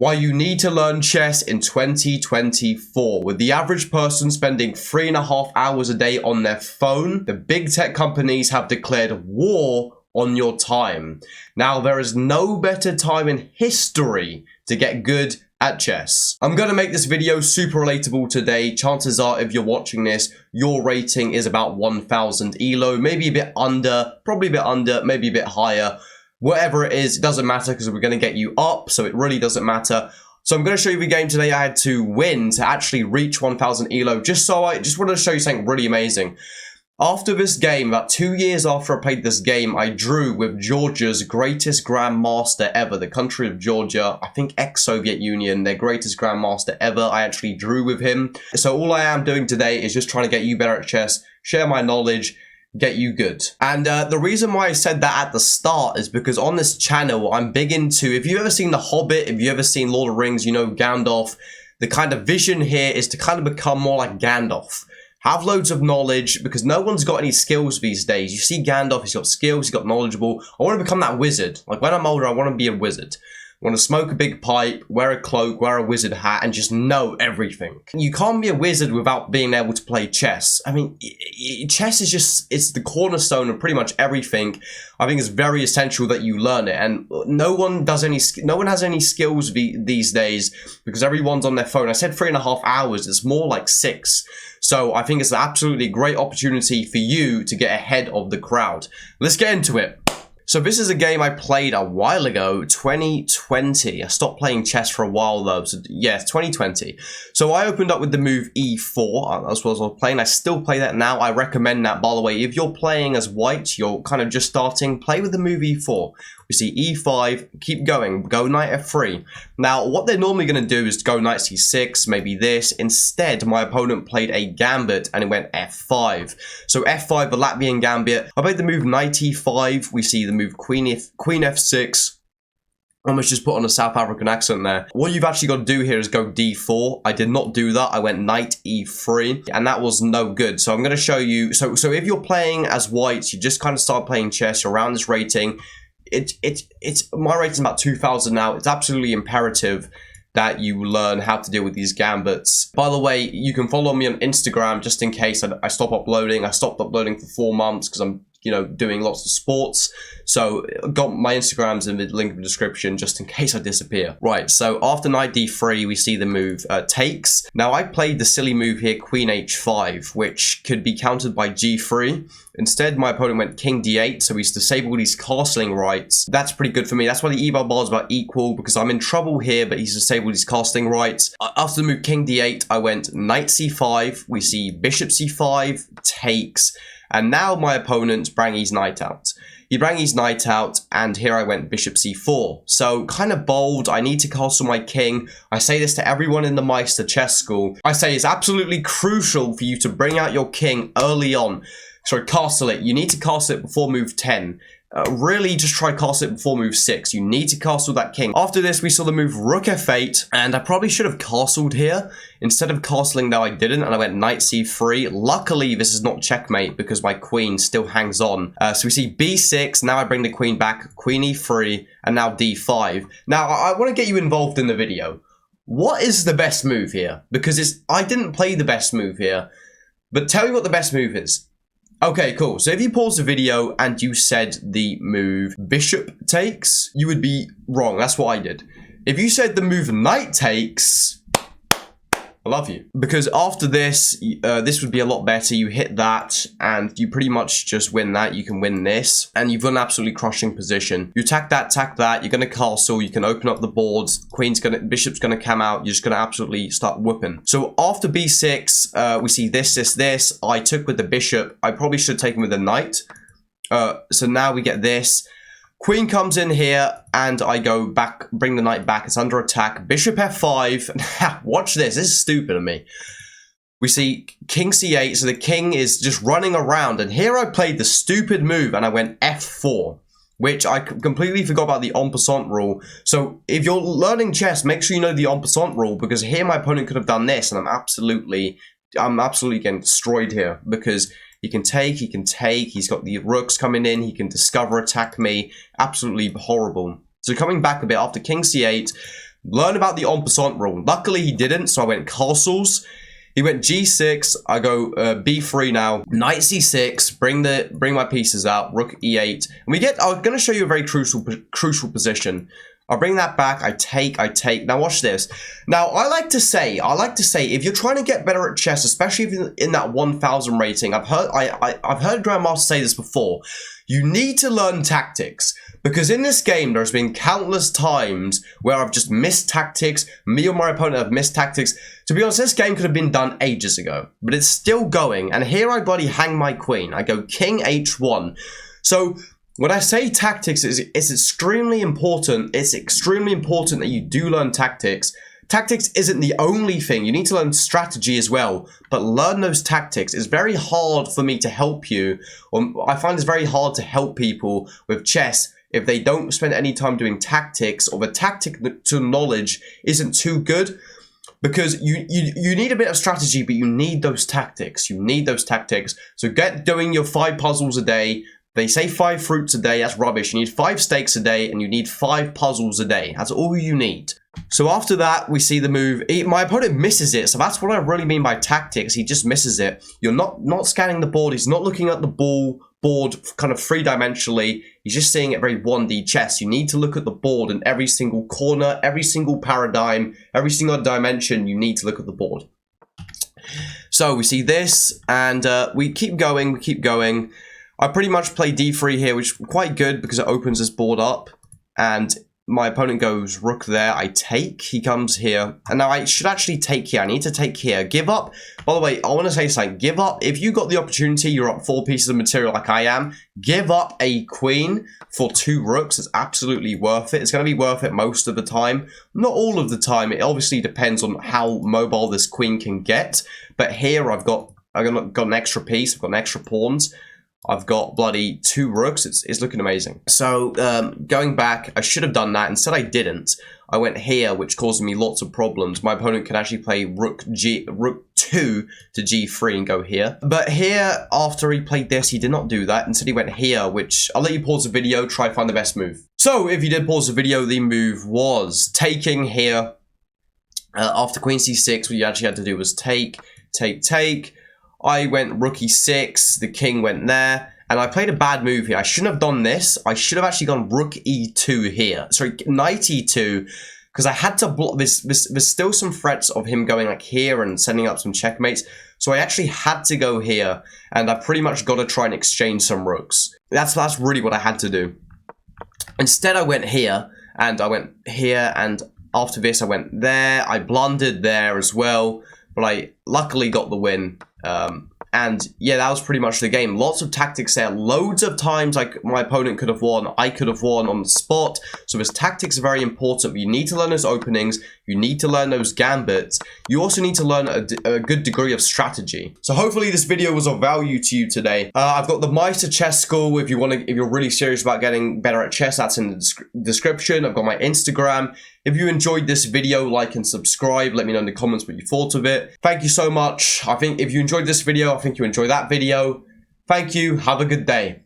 Why you need to learn chess in 2024. With the average person spending 3.5 hours a day on their phone, the big tech companies have declared war on your time. Now, there is no better time in history to get good at chess. I'm going to make this video super relatable today. Chances are, if you're watching this, your rating is about 1000 elo, maybe a bit under, probably a bit under, maybe a bit higher. Whatever it is, it doesn't matter because we're going to get you up, so it really doesn't matter. So I'm going to show you the game today I had to win to actually reach 1000 elo, just wanted to show you something really amazing. After this game, about 2 years after I played this game, I drew with Georgia's greatest grandmaster ever, the country of Georgia, I think ex-Soviet Union, their greatest grandmaster ever. I actually drew with him. So all I am doing today is just trying to get you better at chess, share my knowledge, get you good. And the reason why I said that at the start is because on this channel, I'm big into, if you've ever seen The Hobbit, if you've ever seen Lord of the Rings, you know Gandalf, the kind of vision here is to kind of become more like Gandalf. Have loads of knowledge, because no one's got any skills these days. You see Gandalf, he's got skills, he's got knowledgeable. I want to become that wizard. Like when I'm older, I want to be a wizard. I want to smoke a big pipe, wear a cloak, wear a wizard hat, and just know everything. You can't be a wizard without being able to play chess. I mean, chess is just, it's the cornerstone of pretty much everything. I think it's very essential that you learn it, and no one has any skills these days because everyone's on their phone. I said 3.5 hours, it's more like 6. So I think it's an absolutely great opportunity for you to get ahead of the crowd. Let's get into it. So this is a game I played a while ago, 2020. I stopped playing chess for a while though, so yeah, 2020. So I opened up with the move e4, as well as I was playing. I still play that now. I recommend that, by the way. If you're playing as white, you're kind of just starting, play with the move e4. We see e5, keep going, go knight f3. Now, what they're normally going to do is go knight c6, maybe this. Instead, my opponent played a gambit and it went f5. So f5, the Latvian gambit. I played the move knight e5. We see the move queen f6. I almost just put on a South African accent there. What you've actually got to do here is go d4. I did not do that. I went knight e3, and that was no good. So I'm going to show you. So if you're playing as whites, you just kind of start playing chess, you're around this rating. My rating's about 2000 now. It's absolutely imperative that you learn how to deal with these gambits. By the way, you can follow me on Instagram just in case I stop uploading. I stopped uploading for 4 months because I'm, doing lots of sports. So got my Instagrams in the link in the description just in case I disappear. Right, so after knight d3, we see the move takes. Now I played the silly move here, queen h5, which could be countered by g3. Instead, my opponent went king d8, so he's disabled his castling rights. That's pretty good for me. That's why the eval bar is about equal, because I'm in trouble here, but he's disabled his castling rights. After the move king d8, I went knight c5. We see bishop c5, takes. And now my opponent brought his knight out. He brought his knight out, and here I went bishop c4. So kind of bold. I need to castle my king. I say this to everyone in the Meister chess school. I say it's absolutely crucial for you to bring out your king early on. Sorry, castle it. You need to castle it before move 10. Really just try castle it before move 6. You need to castle that king. After this, we saw the move rook f8, and I probably should have castled here. Instead of castling, though, I didn't, and I went knight c3. Luckily, this is not checkmate because my queen still hangs on. So we see b6. Now I bring the queen back, queen e3, and now d5. Now, I want to get you involved in the video. What is the best move here? Because I didn't play the best move here, but tell me what the best move is. Okay, cool. So if you pause the video and you said the move bishop takes, you would be wrong. That's what I did. If you said the move knight takes, I love you. Because after this, this would be a lot better. You hit that and you pretty much just win that. You can win this and you've got an absolutely crushing position. You attack that, you're going to castle, you can open up the boards, bishop's going to come out, you're just going to absolutely start whooping. So after b6, we see this. I took with the bishop. I probably should have taken with the knight. So now we get this. Queen comes in here, and I go back, bring the knight back. It's under attack. Bishop f5. Watch this. This is stupid of me. We see king c8, so the king is just running around. And here I played the stupid move, and I went f4, which I completely forgot about the en passant rule. So if you're learning chess, make sure you know the en passant rule, because here my opponent could have done this, and I'm absolutely getting destroyed here, because he can take, he's got the rooks coming in, he can discover attack me, absolutely horrible. So coming back a bit, after king c8, Learn about the en passant rule. Luckily, he didn't, so I went castles. He went g6. I go b3 now. Knight c6. Bring my pieces out. Rook e8. And we get. I'm going to show you a very crucial position. I'll bring that back. I take. Now watch this. Now I like to say, if you're trying to get better at chess, especially if you're in that 1000 rating, I've heard Grandmaster say this before. You need to learn tactics. Because in this game, there's been countless times where I've just missed tactics. Me or my opponent have missed tactics. To be honest, this game could have been done ages ago. But it's still going. And here I bloody hang my queen. I go king h1. So when I say tactics, it's extremely important. It's extremely important that you do learn tactics. Tactics isn't the only thing. You need to learn strategy as well. But learn those tactics. It's very hard for me to help you. I find it's very hard to help people with chess if they don't spend any time doing tactics, or the tactic to knowledge isn't too good, because you need a bit of strategy, but you need those tactics. You need those tactics. So get doing your 5 puzzles a day. They say 5 fruits a day. That's rubbish. You need 5 steaks a day, and you need 5 puzzles a day. That's all you need. So after that, we see the move. My opponent misses it. So that's what I really mean by tactics. He just misses it. You're not scanning the board. He's not looking at the board kind of 3-dimensionally. He's just seeing it very 1D chess. You need to look at the board in every single corner, every single paradigm, every single dimension. You need to look at the board. So we see this, and we keep going. I pretty much play d3 here, which is quite good because it opens this board up. And my opponent goes rook there. I take. He comes here. And now I should actually take here. I need to take here. Give up. By the way, I want to say something. Give up. If you got the opportunity, you're up 4 pieces of material like I am. Give up a queen for 2 rooks. It's absolutely worth it. It's going to be worth it most of the time. Not all of the time. It obviously depends on how mobile this queen can get. But here I've got an extra piece. I've got an extra pawns. I've got bloody 2 rooks. It's looking amazing. So going back, I should have done that. Instead, I didn't. I went here, which caused me lots of problems. My opponent could actually play rook 2 to g3 and go here. But here, after he played this, he did not do that. Instead, he went here, which I'll let you pause the video, try to find the best move. So if you did pause the video, the move was taking here. After queen c6, what you actually had to do was take. I went rook e6, the king went there, and I played a bad move here. I shouldn't have done this. I should have actually gone rook e2 here. Sorry, knight e2, because I had to block this. There's still some threats of him going like here and sending up some checkmates. So I actually had to go here, and I pretty much got to try and exchange some rooks. That's really what I had to do. Instead, I went here, and I went here, and after this, I went there. I blundered there as well, but I luckily got the win. And yeah, that was pretty much the game. Lots of tactics there. Loads of times my opponent could have won. I could have won on the spot. So his tactics are very important. You need to learn those openings. You need to learn those gambits. You also need to learn a good degree of strategy. So hopefully this video was of value to you today. I've got the Meister Chess School. If you're really serious about getting better at chess, that's in the description. I've got my Instagram. If you enjoyed this video, like and subscribe. Let me know in the comments what you thought of it. Thank you so much. I think if you enjoyed this video, I think you enjoyed that video. Thank you. Have a good day.